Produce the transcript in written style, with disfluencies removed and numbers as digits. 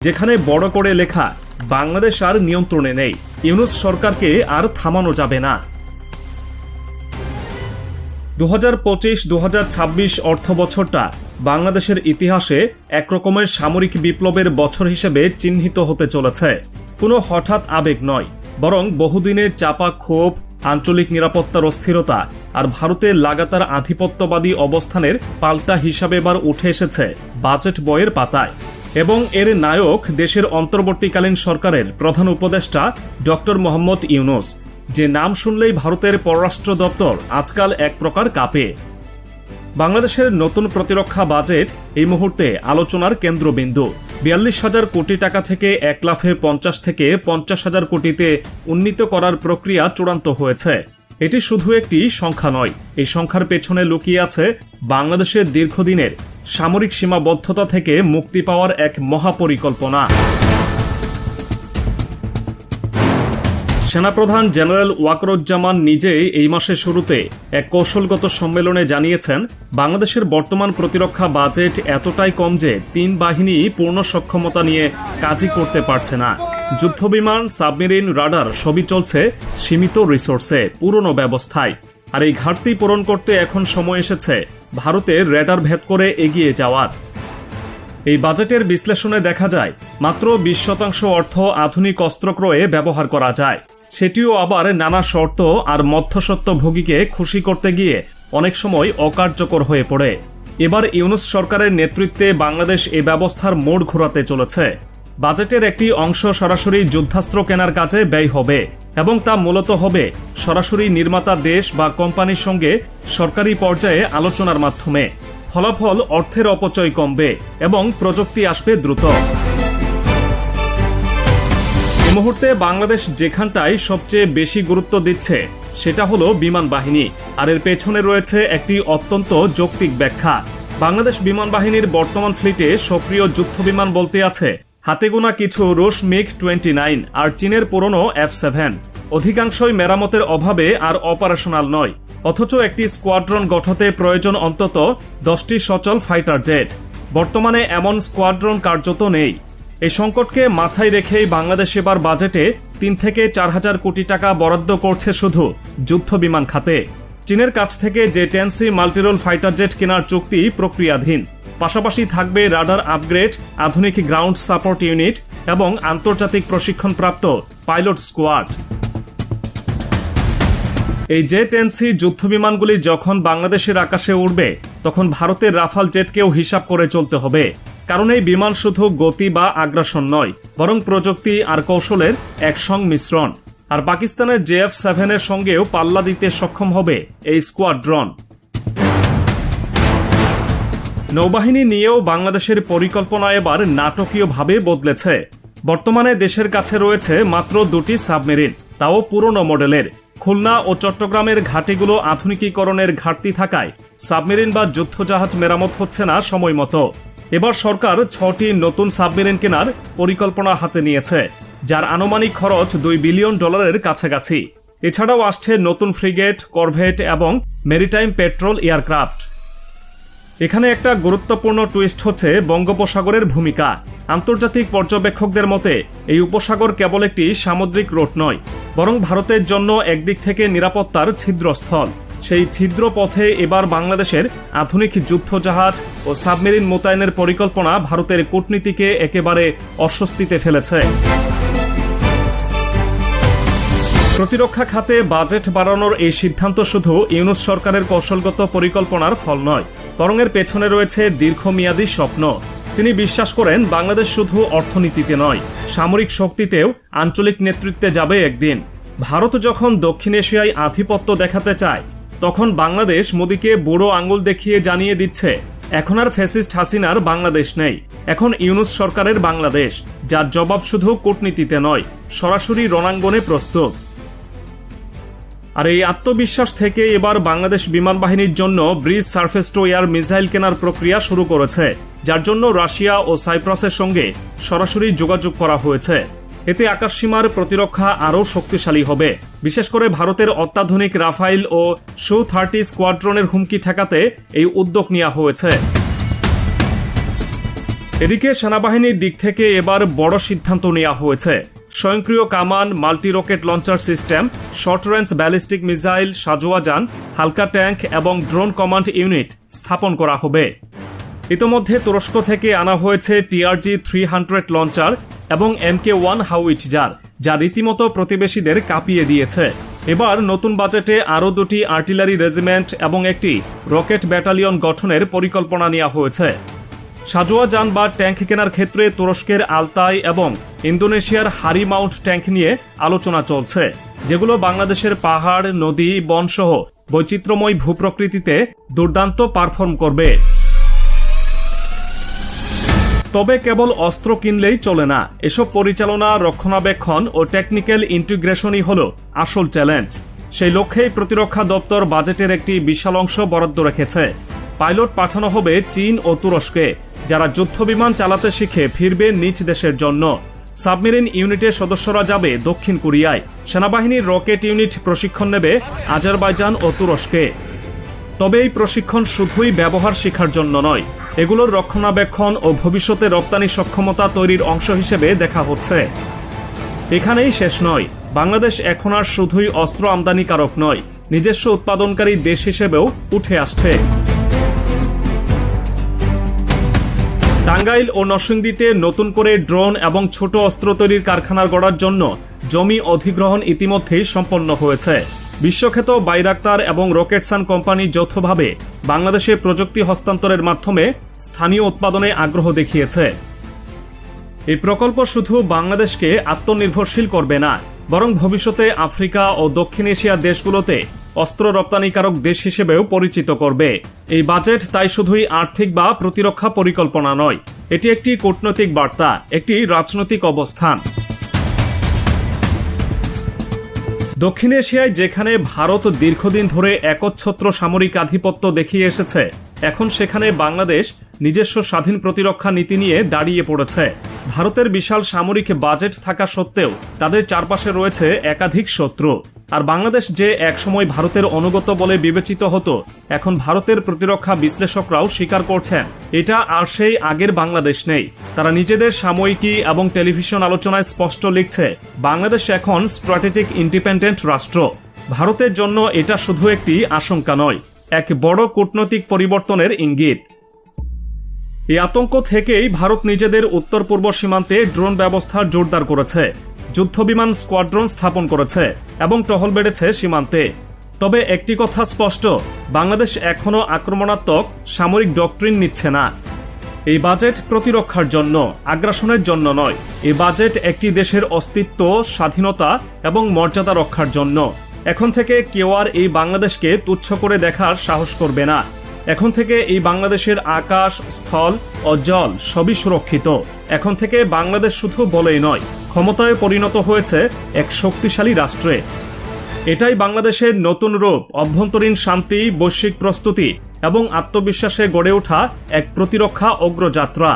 যেখানে বড় করে লেখা বাংলাদেশ আর নিয়ন্ত্রণে নেই, ইউনূস সরকারকে আর থামানো যাবে না। 2025-2026 অর্থবছরটা বাংলাদেশের ইতিহাসে একরকমের সামরিক বিপ্লবের বছর হিসেবে চিহ্নিত হতে চলেছে। কোনো হঠাৎ আবেগ নয়, বরং বহুদিনের চাপা ক্ষোভ, আঞ্চলিক নিরাপত্তার অস্থিরতা আর ভারতের লাগাতার আধিপত্যবাদী অবস্থানের পাল্টা হিসাবে এবার উঠে এসেছে বাজেট বইয়ের পাতায়। এবং এর নায়ক দেশের অন্তর্বর্তীকালীন সরকারের প্রধান উপদেষ্টা ডক্টর মোহাম্মদ ইউনূস, যে নাম শুনলেই ভারতের পররাষ্ট্র দপ্তর আজকাল এক প্রকার কাঁপে। বাংলাদেশের নতুন প্রতিরক্ষা বাজেট এই মুহূর্তে আলোচনার কেন্দ্রবিন্দু। 42,000 কোটি টাকা থেকে 1 লাফে 50 থেকে 50,000 কোটিতে উন্নীত করার প্রক্রিয়া চূড়ান্ত হয়েছে। এটি শুধু একটি সংখ্যা নয়, এই সংখ্যার পেছনে লুকিয়ে আছে বাংলাদেশের দীর্ঘদিনের সামরিক সীমাবদ্ধতা থেকে মুক্তি পাওয়ার এক মহাপরিকল্পনা। সেনাপ্রধান জেনারেল ওয়াকারুজ্জামান নিজেই এই মাসের শুরুতে এক কৌশলগত সম্মেলনে জানিয়েছেন, বাংলাদেশের বর্তমান প্রতিরক্ষা বাজেট এতটাই কম যে 3 বাহিনী পূর্ণ সক্ষমতা নিয়ে কাজই করতে পারছে না। যুদ্ধবিমান, সাবমেরিন, রাডার সবই চলছে সীমিত রিসোর্সে, পুরনো ব্যবস্থায়। আর এই ঘাটতি পূরণ করতে এখন সময় এসেছে ভারতের রেডার ভেদ করে এগিয়ে যাওয়ার। এই বাজেটের বিশ্লেষণে দেখা যায় মাত্র 20% অর্থ আধুনিক অস্ত্র ক্রয়ে ব্যবহার করা যায়, সেটিও আবার নানা শর্ত আর মধ্যস্বত্বভোগীকে খুশি করতে গিয়ে অনেক সময় অকার্যকর হয়ে পড়ে। এবার ইউনূস সরকারের নেতৃত্বে বাংলাদেশ এ ব্যবস্থার মোড় ঘোরাতে চলেছে। বাজেটের একটি অংশ সরাসরি যুদ্ধাস্ত্র কেনার কাজে ব্যয় হবে এবং তা মূলত হবে সরাসরি নির্মাতা দেশ বা কোম্পানির সঙ্গে সরকারি পর্যায়ে আলোচনার মাধ্যমে। ফলাফল অর্থের অপচয় কমবে এবং প্রযুক্তি আসবে দ্রুত। এই মুহূর্তে বাংলাদেশ যেখানটায় সবচেয়ে বেশি গুরুত্ব দিচ্ছে সেটা হলো বিমান বাহিনী, আর এর পেছনে রয়েছে একটি অত্যন্ত যৌক্তিক ব্যাখ্যা। বাংলাদেশ বিমান বাহিনীর বর্তমান ফ্লিটে সক্রিয় যুদ্ধ বিমান বলতে আছে হাতেগোনা কিছু রুশ MiG-29 আর চীনের পুরনো F-7। অধিকাংশই মেরামতের অভাবে আর অপারেশনাল নয়, অথচ একটি স্কোয়াড্রন গঠতে প্রয়োজন অন্তত 10টি সচল ফাইটার জেট। বর্তমানে এমন স্কোয়াড্রন কার্যত নেই। এই সংকটকে মাথায় রেখেই বাংলাদেশ এবার বাজেটে 3 থেকে 4,000 কোটি টাকা বরাদ্দ করছে শুধু যুদ্ধ বিমান খাতে। চীনের কাছ থেকে J-10C মাল্টিরোল ফাইটার জেট কেনার চুক্তি প্রক্রিয়াধীন। পাশাপাশি থাকবে রাডার আপগ্রেড, আধুনিক গ্রাউন্ড সাপোর্ট ইউনিট এবং আন্তর্জাতিক প্রশিক্ষণপ্রাপ্ত পাইলট স্কোয়াড। এই J-10C যুদ্ধবিমানগুলি যখন বাংলাদেশের আকাশে উড়বে তখন ভারতের রাফাল জেটকেও হিসাব করে চলতে হবে, কারণ এই বিমান শুধু গতি বা আগ্রাসন নয়, বরং প্রযুক্তি আর কৌশলের এক সংমিশ্রণ। আর পাকিস্তানের JF-7 এর সঙ্গেও পাল্লা দিতে সক্ষম হবে এই স্কোয়াড্রন। নৌবাহিনী নিয়েও বাংলাদেশের পরিকল্পনা এবার নাটকীয়ভাবে বদলেছে। বর্তমানে দেশের কাছে রয়েছে মাত্র 2টি সাবমেরিন, তাও পুরনো মডেলের। খুলনা ও চট্টগ্রামের ঘাটিগুলো আধুনিকীকরণের ঘাটতি থাকায় সাবমেরিন বা যুদ্ধজাহাজ মেরামত হচ্ছে না সময় মতো। এবার সরকার 6টি নতুন সাবমেরিন কেনার পরিকল্পনা হাতে নিয়েছে, যার আনুমানিক খরচ $2 বিলিয়ন কাছাকাছি। এছাড়াও আসছে নতুন ফ্রিগেট, করভেট এবং মেরিটাইম পেট্রোল এয়ারক্রাফট। এখানে একটা গুরুত্বপূর্ণ টুইস্ট হচ্ছে বঙ্গোপসাগরের ভূমিকা। আন্তর্জাতিক পর্যবেক্ষকদের মতে এই উপসাগর কেবল একটি সামুদ্রিক রুট নয়, বরং ভারতের জন্য একদিক থেকে নিরাপত্তার ছিদ্রস্থল। সেই ছিদ্র পথে এবার বাংলাদেশের আধুনিক যুদ্ধজাহাজ ও সাবমেরিন মোতায়েনের পরিকল্পনা ভারতের কূটনীতিকে একেবারে অস্বস্তিতে ফেলেছে। প্রতিরক্ষা খাতে বাজেট বাড়ানোর এই সিদ্ধান্ত শুধু ইউনূস সরকারের কৌশলগত পরিকল্পনার ফল নয়, বরং এর পেছনে রয়েছে দীর্ঘমেয়াদী স্বপ্ন। তিনি বিশ্বাস করেন বাংলাদেশ শুধু অর্থনীতিতে নয়, সামরিক শক্তিতেও আঞ্চলিক নেতৃত্বে যাবে একদিন। ভারত যখন দক্ষিণ এশিয়ায় আধিপত্য দেখাতে চায়, তখন বাংলাদেশ মোদিকে বুড়ো আঙুল দেখিয়ে জানিয়ে দিচ্ছে এখন আর ফ্যাসিস্ট হাসিনার বাংলাদেশ নেই, এখন ইউনূস সরকারের বাংলাদেশ, যার জবাব শুধু কূটনীতিতে নয়, সরাসরি রণাঙ্গনে প্রস্তুত। আর এই আত্মবিশ্বাস থেকে এবার বাংলাদেশ বিমান বাহিনীর জন্য bridge surface two air missile কেনার প্রক্রিয়া শুরু করেছে, যার জন্য রাশিয়া ও সাইপ্রাসের সঙ্গে সরাসরি যোগাযোগ করা হয়েছে। এতে আকাশসীমার প্রতিরক্ষা আরও শক্তিশালী হবে। বিশেষ করে ভারতের অত্যাধুনিক রাফাইল ও Su-30 স্কোয়াড্রনের হুমকি ঠেকাতে এই উদ্যোগ নেওয়া হয়েছে। এদিকে সেনাবাহিনীর দিক থেকে এবার বড় সিদ্ধান্ত নেওয়া হয়েছে। স্বয়ংক্রিয় কামান, multi rocket launcher system, short range ballistic missile, সাজোয়া যান, হালকা ট্যাঙ্ক এবং ড্রোন কমান্ড ইউনিট স্থাপন করা হবে। ইতোমধ্যে তুরস্ক থেকে আনা হয়েছে TRG-300 লঞ্চার এবং MK-1 হাউইটজার, যা রীতিমতো প্রতিবেশীদের কাঁপিয়ে দিয়েছে। এবার নতুন বাজেটে আরও 2টি আর্টিলারি রেজিমেন্ট এবং একটি রকেট ব্যাটালিয়ন গঠনের পরিকল্পনা নেওয়া হয়েছে। সাজোয়া যান বা ট্যাঙ্ক কেনার ক্ষেত্রে তুরস্কের আলতাই এবং ইন্দোনেশিয়ার হারি মাউন্ট ট্যাঙ্ক নিয়ে আলোচনা চলছে, যেগুলো বাংলাদেশের পাহাড়, নদী, বনসহ বৈচিত্র্যময় ভূপ্রকৃতিতে দুর্দান্ত পারফর্ম করবে। তবে কেবল অস্ত্র কিনলেই চলে না, এসব পরিচালনা, রক্ষণাবেক্ষণ ও টেকনিক্যাল ইন্টিগ্রেশনই হল আসল চ্যালেঞ্জ। সেই লক্ষ্যেই প্রতিরক্ষা দপ্তর বাজেটের একটি বিশাল অংশ বরাদ্দ রেখেছে। পাইলট পাঠানো হবে চীন ও তুরস্কে, যারা যুদ্ধবিমান চালাতে শিখে ফিরবে নিজ দেশের জন্য। সাবমেরিন ইউনিটের সদস্যরা যাবে দক্ষিণ কোরিয়ায়। সেনাবাহিনীর রকেট ইউনিট প্রশিক্ষণ নেবে আজারবাইজান ও তুরস্কে। তবে এই প্রশিক্ষণ শুধুই ব্যবহার শেখার জন্য নয়, এগুলোর রক্ষণাবেক্ষণ ও ভবিষ্যতে রপ্তানি সক্ষমতা তৈরির অংশ হিসেবে দেখা হচ্ছে। এখানেই শেষ নয়, বাংলাদেশ এখন আর শুধুই অস্ত্র আমদানিকারক নয়, নিজস্ব উৎপাদনকারী দেশ হিসেবেও উঠে আসছে। টাঙ্গাইল ও নরসিংদীতে নতুন করে ড্রোন এবং ছোট অস্ত্র তৈরির কারখানা গড়ার জন্য জমি অধিগ্রহণ ইতিমধ্যেই সম্পন্ন হয়েছে। বিশ্বখ্যাত বাইরাক্তার এবং রকেটসান কোম্পানি যৌথভাবে বাংলাদেশে প্রযুক্তি হস্তান্তরের মাধ্যমে স্থানীয় উৎপাদনে আগ্রহ দেখিয়েছে। এই প্রকল্প শুধু বাংলাদেশকে আত্মনির্ভরশীল করবে না, বরং ভবিষ্যতে আফ্রিকা ও দক্ষিণ এশিয়ার দেশগুলোতে অস্ত্র রপ্তানিকারক দেশ হিসেবেও পরিচিত করবে। এই বাজেট তাই শুধুই আর্থিক বা প্রতিরক্ষা পরিকল্পনা নয়, এটি একটি কূটনৈতিক বার্তা, একটি রাজনৈতিক অবস্থান। দক্ষিণ এশিয়ায় যেখানে ভারত দীর্ঘদিন ধরে একচ্ছত্র সামরিক আধিপত্য দেখিয়ে এসেছে, এখন সেখানে বাংলাদেশ নিজস্ব স্বাধীন প্রতিরক্ষা নীতি নিয়ে দাঁড়িয়ে পড়েছে। ভারতের বিশাল সামরিক বাজেট থাকা সত্ত্বেও তাদের চারপাশে রয়েছে একাধিক শত্রু। আর বাংলাদেশ যে একসময় ভারতের অনুগত বলে বিবেচিত হতো, এখন ভারতের প্রতিরক্ষা বিশ্লেষকরাও স্বীকার করছেন এটা আর সেই আগের বাংলাদেশ নেই। তারা নিজেদের সাময়িকী এবং টেলিভিশন আলোচনায় স্পষ্ট লিখছে, বাংলাদেশ এখন স্ট্র্যাটেজিক ইন্ডিপেন্ডেন্ট রাষ্ট্র। ভারতের জন্য এটা শুধু একটি আশঙ্কা নয়, এক বড় কূটনৈতিক পরিবর্তনের ইঙ্গিত। এই আতঙ্ক থেকেই ভারত নিজেদের উত্তর পূর্ব সীমান্তে ড্রোন ব্যবস্থা জোরদার করেছে, যুদ্ধবিমান স্কোয়াড্রন স্থাপন করেছে এবং টহল বেড়েছে সীমান্তে। তবে একটি কথা স্পষ্ট, বাংলাদেশ এখনও আক্রমণাত্মক সামরিক ডক্ট্রিন নিচ্ছে না। এই বাজেট প্রতিরক্ষার জন্য, আগ্রাসনের জন্য নয়। এই বাজেট একটি দেশের অস্তিত্ব, স্বাধীনতা এবং মর্যাদা রক্ষার জন্য। এখন থেকে কেউ আর এই বাংলাদেশকে তুচ্ছ করে দেখার সাহস করবে না। এখন থেকে এই বাংলাদেশের আকাশ, স্থল ও জল সবই সুরক্ষিত। এখন থেকে বাংলাদেশ শুধু বলেই নয়, ক্ষমতায় পরিণত হয়েছে এক শক্তিশালী রাষ্ট্রে। এটাই বাংলাদেশের নতুন রূপ, অভ্যন্তরীণ শান্তি, বৈশ্বিক প্রস্তুতি এবং আত্মবিশ্বাসে গড়ে ওঠা এক প্রতিরক্ষা অগ্রযাত্রা।